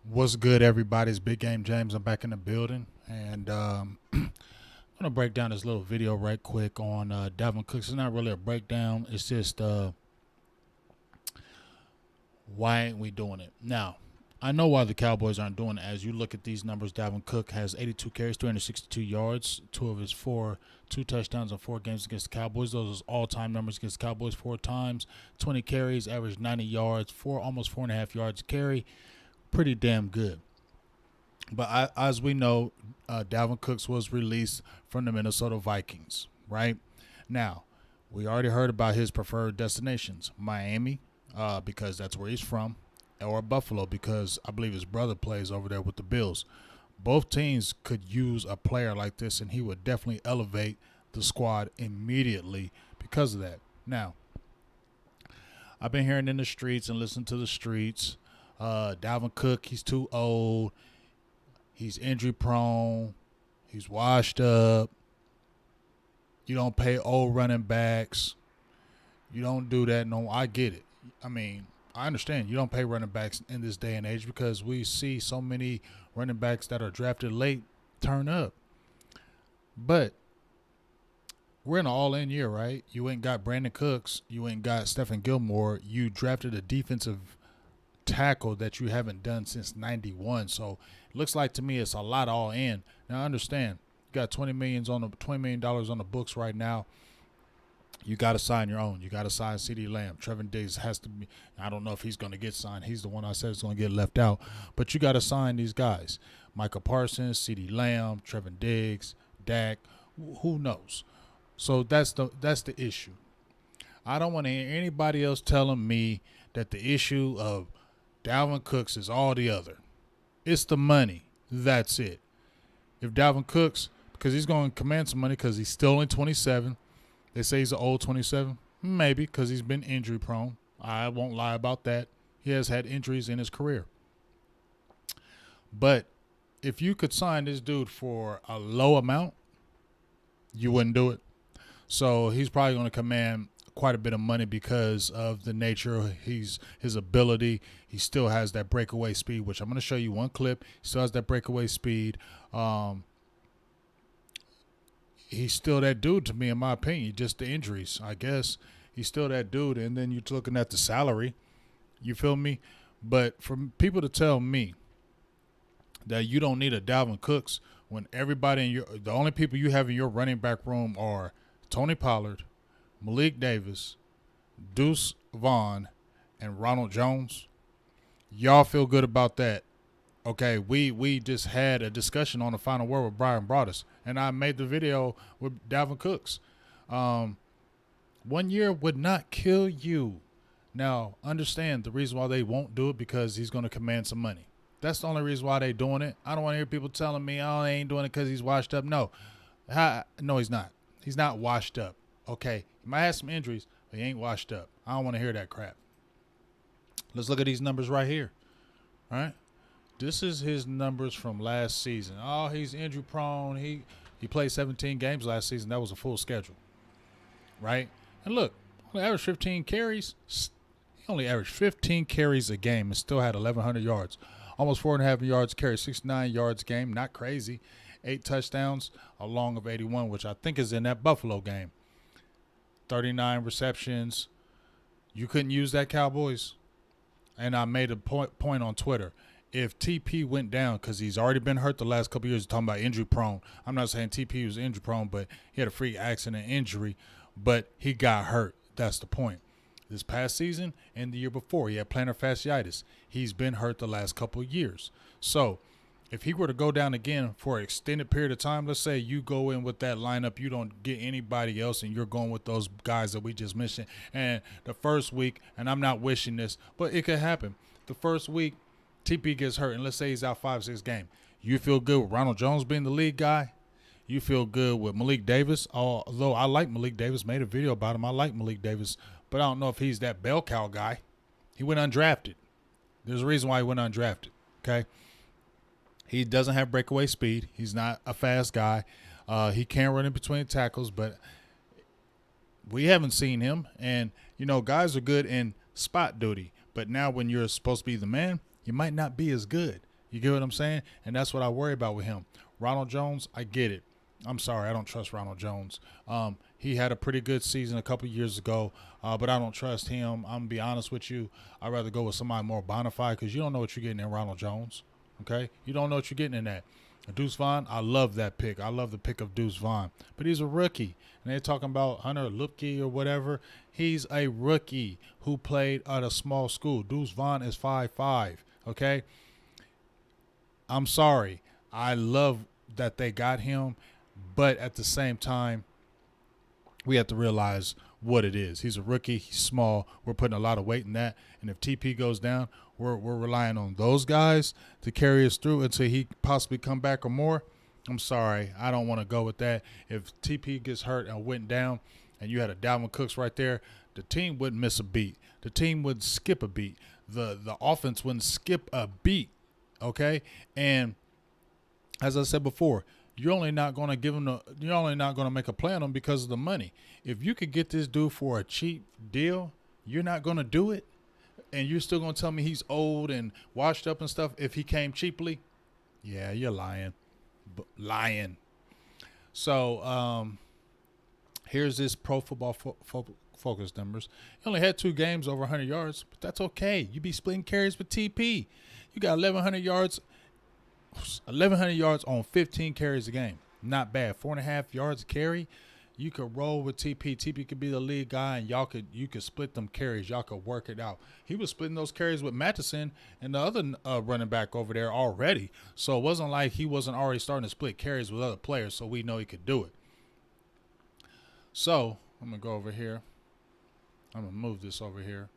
What's good, everybody? It's Big Game James. I'm back in the building, and I'm gonna break down this little video right quick on Dalvin Cook. It's not really a breakdown. It's just why ain't we doing it now? I know why the Cowboys aren't doing it. As you look at these numbers, Dalvin Cook has 82 carries, 362 yards, two touchdowns in 4 games against the Cowboys. Those are all-time numbers against the Cowboys. 4 times, 20 carries, averaged 90 yards, almost 4.5 yards a carry. Pretty damn good. But as we know, Dalvin Cooks was released from the Minnesota Vikings, right? Now, we already heard about his preferred destinations, Miami, because that's where he's from, or Buffalo, because I believe his brother plays over there with the Bills. Both teams could use a player like this, and he would definitely elevate the squad immediately because of that. Now, I've been hearing in the streets and listening to the streets, Dalvin Cook, he's too old. He's injury prone. He's washed up. You don't pay old running backs. You don't do that. No, I get it. I mean, I understand you don't pay running backs in this day and age because we see so many running backs that are drafted late turn up. But we're in an all-in year, right? You ain't got Brandon Cooks. You ain't got Stephen Gilmore. You drafted a defensive tackle that you haven't done since 91. So it looks like to me it's a lot all in. Now I understand you got $20 million on the books right now. You got to sign your own. You got to sign CeeDee Lamb. Trevor Diggs has to be. I don't know if he's going to get signed. He's the one I said is going to get left out. But you got to sign these guys: Micah Parsons, CeeDee Lamb, Trevor Diggs, Dak. Who knows? So that's the issue. I don't want to hear anybody else telling me that the issue of Dalvin Cooks is all the other. It's the money. That's it. If Dalvin Cooks, because he's going to command some money because he's still only 27. They say he's an old 27. Maybe because he's been injury prone. I won't lie about that. He has had injuries in his career. But if you could sign this dude for a low amount, you wouldn't do it. So he's probably going to command quite a bit of money because of the nature of his ability. He still has that breakaway speed, which I'm going to show you one clip. He still has that breakaway speed. He's still that dude to me, in my opinion. Just the injuries, I guess. He's still that dude. And then you're looking at the salary. You feel me? But for people to tell me that you don't need a Dalvin Cooks when everybody the only people you have in your running back room are Tony Pollard, Malik Davis, Deuce Vaughn, and Ronald Jones. Y'all feel good about that. Okay, we just had a discussion on the Final Word with Brian Broaddus, and I made the video with Dalvin Cooks. 1 year would not kill you. Now, understand the reason why they won't do it because he's going to command some money. That's the only reason why they're doing it. I don't want to hear people telling me, oh, they ain't doing it because he's washed up. No, he's not. He's not washed up. Okay, he might have some injuries, but he ain't washed up. I don't want to hear that crap. Let's look at these numbers right here. All right, this is his numbers from last season. Oh, he's injury prone. He played 17 games last season. That was a full schedule, right? And look, only averaged 15 carries. He only averaged 15 carries a game and still had 1,100 yards. Almost 4.5 yards carry, 69 yards a game. Not crazy. 8 touchdowns, a long of 81, which I think is in that Buffalo game. 39 receptions. You couldn't use that, Cowboys. And I made a point on Twitter. If TP went down, because he's already been hurt the last couple years, talking about injury prone. I'm not saying TP was injury prone, but he had a freak accident injury, but he got hurt. That's the point. This past season and the year before, he had plantar fasciitis. He's been hurt the last couple of years. So if he were to go down again for an extended period of time, let's say you go in with that lineup, you don't get anybody else, and you're going with those guys that we just mentioned. And the first week, and I'm not wishing this, but it could happen. The first week, TP gets hurt, and let's say he's out 5-6 games. You feel good with Ronald Jones being the lead guy. You feel good with Malik Davis, although I like Malik Davis. Made a video about him. I like Malik Davis, but I don't know if he's that bell cow guy. He went undrafted. There's a reason why he went undrafted, okay? He doesn't have breakaway speed. He's not a fast guy. He can run in between tackles, but we haven't seen him. And, guys are good in spot duty. But now when you're supposed to be the man, you might not be as good. You get what I'm saying? And that's what I worry about with him. Ronald Jones, I get it. I'm sorry, I don't trust Ronald Jones. He had a pretty good season a couple years ago, but I don't trust him. I'm going to be honest with you. I'd rather go with somebody more bona fide because you don't know what you're getting in Ronald Jones. Okay? You don't know what you're getting in that. Deuce Vaughn, I love that pick. I love the pick of Deuce Vaughn. But he's a rookie. And they're talking about Hunter Lupke or whatever. He's a rookie who played at a small school. Deuce Vaughn is 5'5", okay? I'm sorry. I love that they got him. But at the same time, we have to realize what it is. He's a rookie. He's small. We're putting a lot of weight in that. And if TP goes down, we're relying on those guys to carry us through until he possibly come back or more. I'm sorry. I don't want to go with that. If TP gets hurt and went down and you had a Dalvin Cooks right there, the team wouldn't miss a beat. The team would skip a beat. The offense wouldn't skip a beat, okay? And as I said before, you're only not going to give him you're only not going to make a play on him because of the money. If you could get this dude for a cheap deal, you're not going to do it. And you're still going to tell me he's old and washed up and stuff if he came cheaply? Yeah, you're lying. Lying. So here's this Pro Football Focus numbers. He only had 2 games over 100 yards, but that's okay. You be splitting carries with TP. You got 1,100 yards on 15 carries a game. Not bad. 4.5 yards a carry. You could roll with TP. TP could be the lead guy, and you could split them carries. Y'all could work it out. He was splitting those carries with Mattison and the other running back over there already. So it wasn't like he wasn't already starting to split carries with other players, so we know he could do it. So I'm going to go over here. I'm going to move this over here.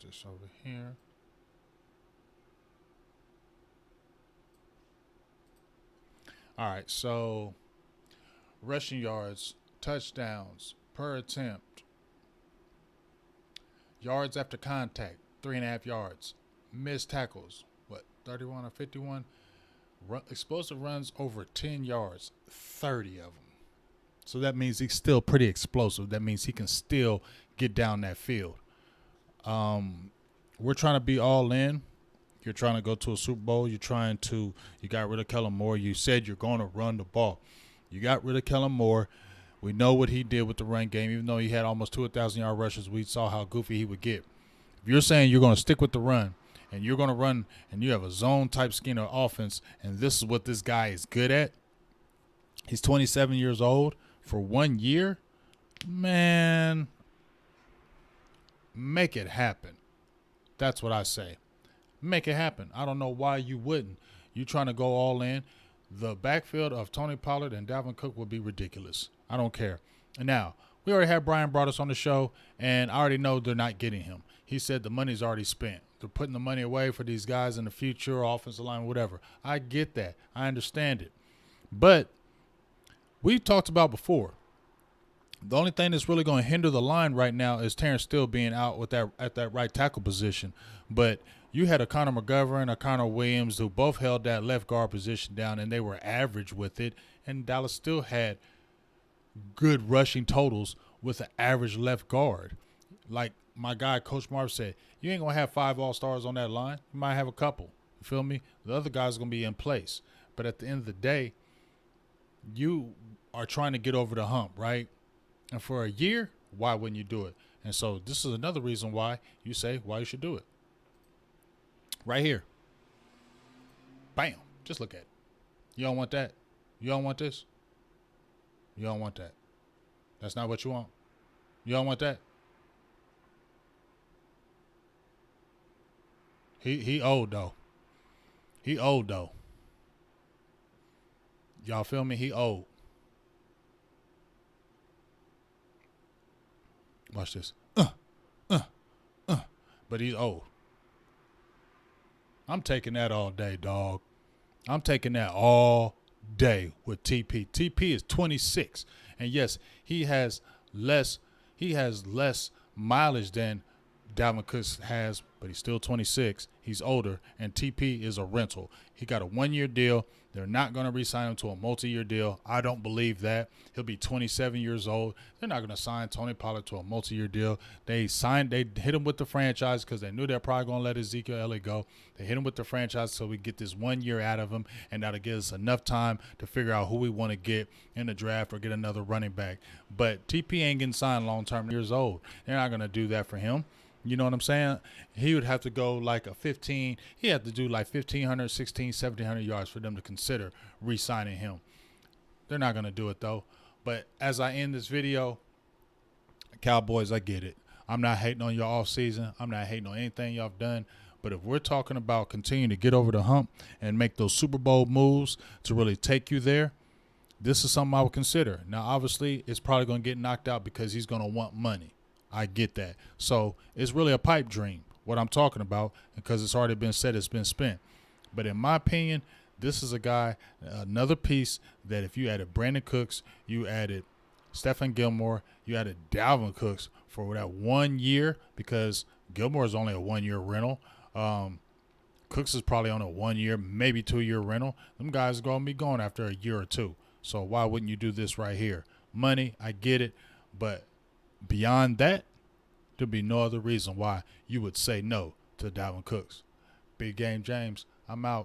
This over here. All right, so rushing yards, touchdowns per attempt, yards after contact, 3.5 yards, missed tackles, 31 or 51, explosive runs over 10 yards, 30 of them. So that means he's still pretty explosive. That means he can still get down that field. We're trying to be all in. You're trying to go to a Super Bowl. You got rid of Kellen Moore. You said you're going to run the ball. You got rid of Kellen Moore. We know what he did with the run game. Even though he had almost 2,000-yard rushes, we saw how goofy he would get. If you're saying you're going to stick with the run and you're going to run and you have a zone-type scheme of offense and this is what this guy is good at, he's 27 years old for 1 year, man, make it happen. That's what I say. Make it happen. I don't know why you wouldn't. You trying to go all in. The backfield of Tony Pollard and Dalvin Cook will be ridiculous. I don't care. And now, we already had Brian Broaddus on the show, and I already know they're not getting him. He said the money's already spent. They're putting the money away for these guys in the future, offensive line, whatever. I get that. I understand it. But we talked about before, the only thing that's really going to hinder the line right now is Terrence Steele being out with at that right tackle position. But you had a Connor McGovern, a Connor Williams who both held that left guard position down, and they were average with it. And Dallas still had good rushing totals with an average left guard. Like my guy, Coach Marv said, you ain't going to have 5 all-stars on that line. You might have a couple. You feel me? The other guys are going to be in place. But at the end of the day, you are trying to get over the hump, right? And for a year, why wouldn't you do it? And so this is another reason why you say why you should do it. Right here. Bam. Just look at it. You don't want that? You don't want this? You don't want that. That's not what you want. You don't want that? He old, though. He old, though. Y'all feel me? He old. Watch this. But he's old. I'm taking that all day, dog. I'm taking that all day with TP. TP is 26. And yes, he has less mileage than Dalvin Cook has, but he's still 26. He's older, and TP is a rental. He got a 1-year deal. They're not going to re-sign him to a multi-year deal. I don't believe that. He'll be 27 years old. They're not going to sign Tony Pollard to a multi-year deal. They hit him with the franchise because they knew they're probably going to let Ezekiel Elliott go. They hit him with the franchise so we get this 1 year out of him, and that'll give us enough time to figure out who we want to get in the draft or get another running back. But TP ain't getting signed long-term, years old. They're not going to do that for him. You know what I'm saying? He would have to go like a 15. He had to do like 1,500, 16, 1,700 yards for them to consider re-signing him. They're not going to do it, though. But as I end this video, Cowboys, I get it. I'm not hating on your offseason. I'm not hating on anything y'all have done. But if we're talking about continuing to get over the hump and make those Super Bowl moves to really take you there, this is something I would consider. Now, obviously, it's probably going to get knocked out because he's going to want money. I get that. So it's really a pipe dream, what I'm talking about, because it's already been said, it's been spent. But in my opinion, this is a guy, another piece that if you added Brandon Cooks, you added Stephon Gilmore, you added Dalvin Cooks for that 1 year, because Gilmore is only a 1 year rental. Cooks is probably on a 1 year, maybe 2 year rental. Them guys are going to be gone after a year or two. So why wouldn't you do this right here? Money, I get it, but beyond that, there'd be no other reason why you would say no to Dalvin Cooks. Big Game James, I'm out.